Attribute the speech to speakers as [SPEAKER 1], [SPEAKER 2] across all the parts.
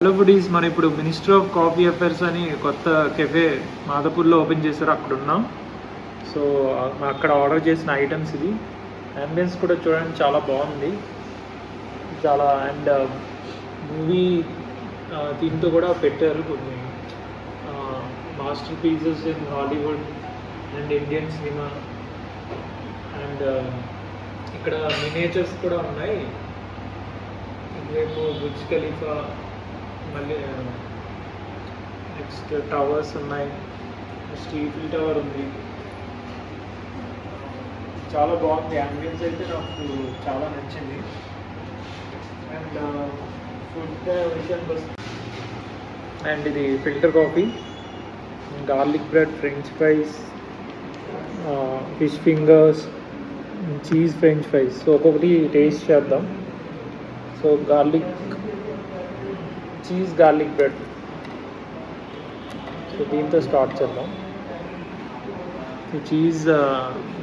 [SPEAKER 1] Hello foodies, మనం ఇప్పుడు ministry of coffee affairs అని కొత్త కెఫే మాదాపూర్లో ఓపెన్ చేశారు. అక్కడ ఉన్నాం. సో అక్కడ ఆర్డర్ చేసిన ఐటమ్స్ ఇది. అంబియన్స్ కూడా చూడండి, చాలా బాగుంది. చాలా అండ్ మూవీ దీంతో కూడా పెట్టారు కొన్ని master pieces in Hollywood and Indian cinema. And ఇక్కడ మినియేచర్స్ కూడా ఉన్నాయి. ఇవేమో బుర్జ్ ఖలీఫా, మళ్ళీ నెక్స్ట్ టవర్స్ ఉన్నాయి. స్టీఫిల్ టవర్ ఉంది. చాలా బాగుంది. అంబియన్స్ అయితే నాకు చాలా నచ్చింది. అండ్ ఫుడ్ విషయానికి వస్తే, అండ్ ఇది filter coffee, garlic bread, French fries, fish fingers, cheese French fries. So ఒక్కొక్కటి టేస్ట్ చేద్దాం. So cheese garlic bread, so దీంతో స్టార్ట్ చేద్దాం. ఈ చీజ్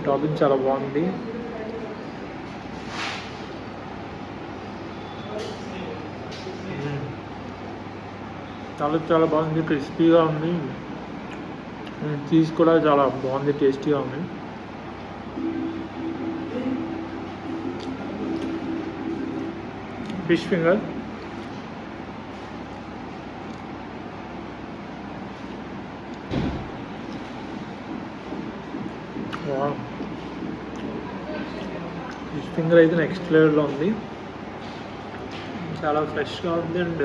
[SPEAKER 1] టాపింగ్ చాలా బాగుంది. చాలా చాలా బాగుంది, క్రిస్పీగా ఉంది. చీజ్ కూడా చాలా బాగుంది, టేస్టీగా ఉంది. ఫిష్ ఫింగర్, ఫిష్ ఫింగర్ అయితే నెక్స్ట్ లెవెల్లో ఉంది. చాలా ఫ్రెష్గా ఉంది. అండ్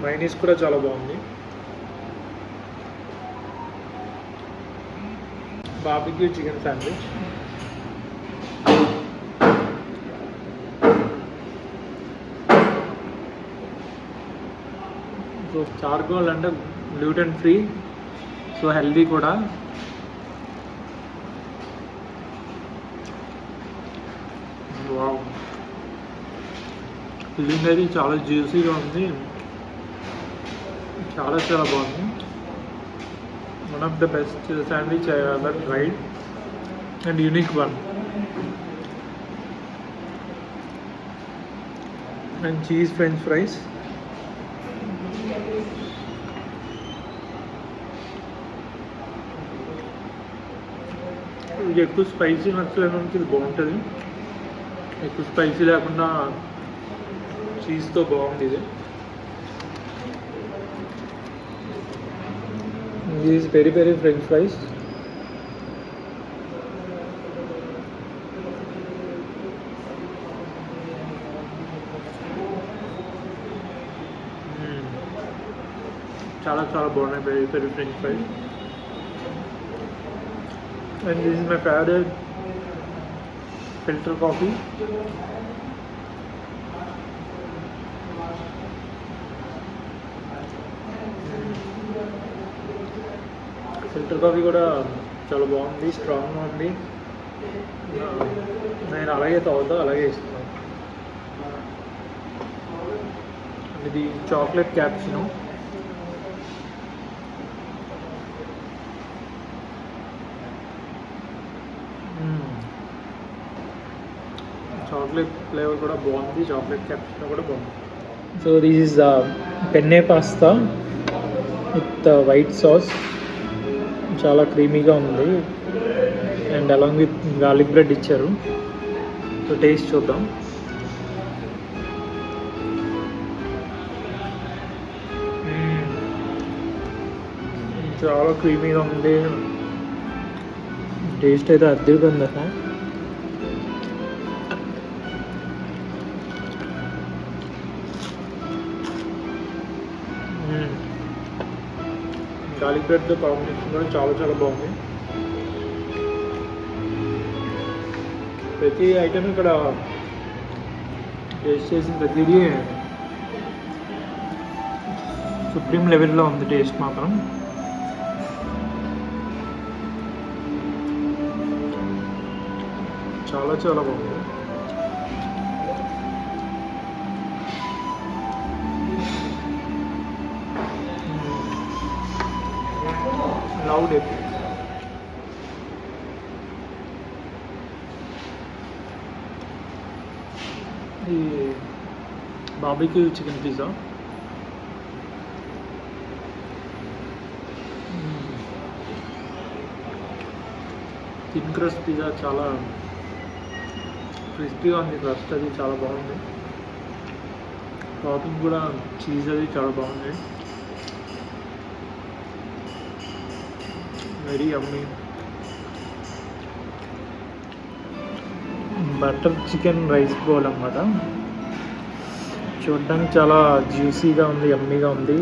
[SPEAKER 1] మైనీస్ కూడా చాలా బాగుంది. Barbecue chicken sandwich, so charcoal అంటే గ్లూటెన్ ఫ్రీ, సో హెల్దీ కూడా. వావ్, ఫిల్లింగ్ అయితే చాలా జ్యూసీగా ఉంది. చాలా చాలా బాగుంది. One of the best sandwich I ever tried and unique one. And cheese French fries, ఇది ఎక్కువ స్పైసీ నచ్చలేదు, ఇది బాగుంటుంది. ఎక్కువ స్పైసీ లేకుండా చీజ్తో బాగుంది. ఇది is peri peri French fries. చాలా చాలా బాగున్నాయి peri peri French fries. And this is my favourite filter coffee. Filter coffee కూడా చాలా బాగుంది, స్ట్రాంగ్గా ఉంది. నేను అలాగే తాగుతా, అలాగే ఇస్తాను. ఇది చాక్లెట్ క్యాప్చినో. చాక్లెట్ ఫ్లేవర్ కూడా బాగుంది, చాక్లెట్ క్యాప్చినో కూడా బాగుంది. So this is penne pasta with white sauce. చాలా క్రీమీగా ఉంది. And along with garlic bread ఇచ్చారు. సో టేస్ట్ చూద్దాం. చాలా క్రీమీగా ఉంది. టేస్ట్ అయితే అద్దెగా ఉంది అసలు. గార్లిక్ బ్రెడ్తో కాంబినేషన్ కూడా చాలా చాలా బాగుంది. ప్రతి ఐటమ్ ఇక్కడ టేస్ట్ చేసిన ప్రతిదీ సుప్రీం లెవెల్లో ఉంది టేస్ట్ మాత్రం. చాలా చాలా బాగుంది. Loved it. ఈ barbecue chicken pizza. Thin crust pizza చాలా క్రిస్పీగా ఉంది. క్రస్ట్ అది చాలా బాగుంది. టాపింగ్ కూడా చీజ్ అది చాలా బాగుంది. వెరీ యమ్మీ. బటర్ చికెన్ రైస్ బౌల్ అన్నమాట. చూడడానికి చాలా జ్యూసీగా ఉంది, యమ్మీగా ఉంది.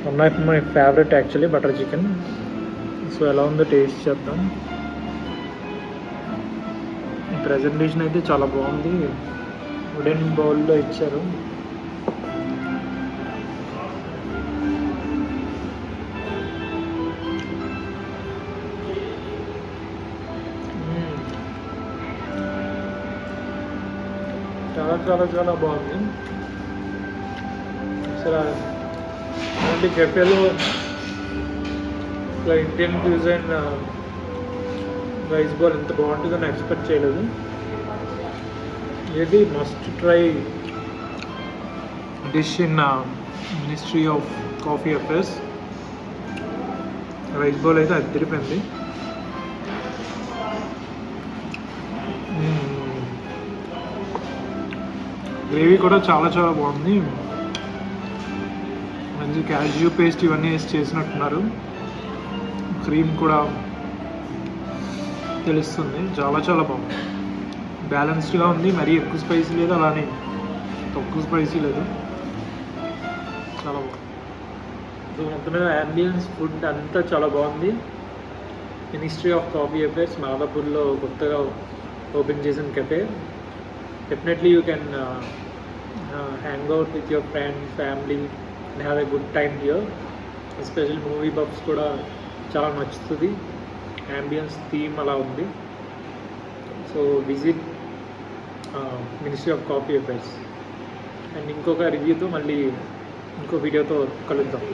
[SPEAKER 1] One of my favourite actually butter chicken. So ఎలా ఉందో టేస్ట్ చేద్దాం. ప్రజెంటేషన్ అయితే చాలా బాగుంది. వుడెన్ బౌల్లో ఇచ్చారు. చాలా చాలా చాలా బాగుంది. అసలు అలాంటి కెఫేలో ఇట్లా ఇండియన్ క్యూజైన్ రైస్ బాల్ ఎంత బాగుంటుందని ఎక్స్పెక్ట్ చేయలేదు. ఇది must try dish in ministry of coffee affairs. Rice ball అయితే అది తిరిపోయింది. గ్రేవీ కూడా చాలా చాలా బాగుంది. మంచి క్యాష్యూ పేస్ట్ ఇవన్నీ వేసి చేసినట్టున్నారు. క్రీమ్ కూడా తెలుస్తుంది. చాలా చాలా బాగుంది. బ్యాలెన్స్డ్గా ఉంది. మరీ ఎక్కువ స్పైసీ లేదు, అలానే తక్కువ స్పైసీ లేదు. చాలా బాగుంది. సో మొత్తం మీద యాంబియన్స్ ఫుడ్ అంతా చాలా బాగుంది. మినిస్ట్రీ ఆఫ్ కాఫీ అఫేర్స్ మాదాపూర్లో కొత్తగా ఓపెన్ చేసిన cafe. Definitely you can hang out with your friends, family and have a good time here. Especially movie buffs కూడా చాలా నచ్చుతుంది. అంబియన్స్ థీమ్ అలా ఉంది. So visit ministry of coffee affairs. And ఇంకొక రివ్యూతో మళ్ళీ ఇంకో వీడియోతో కలుద్దాం.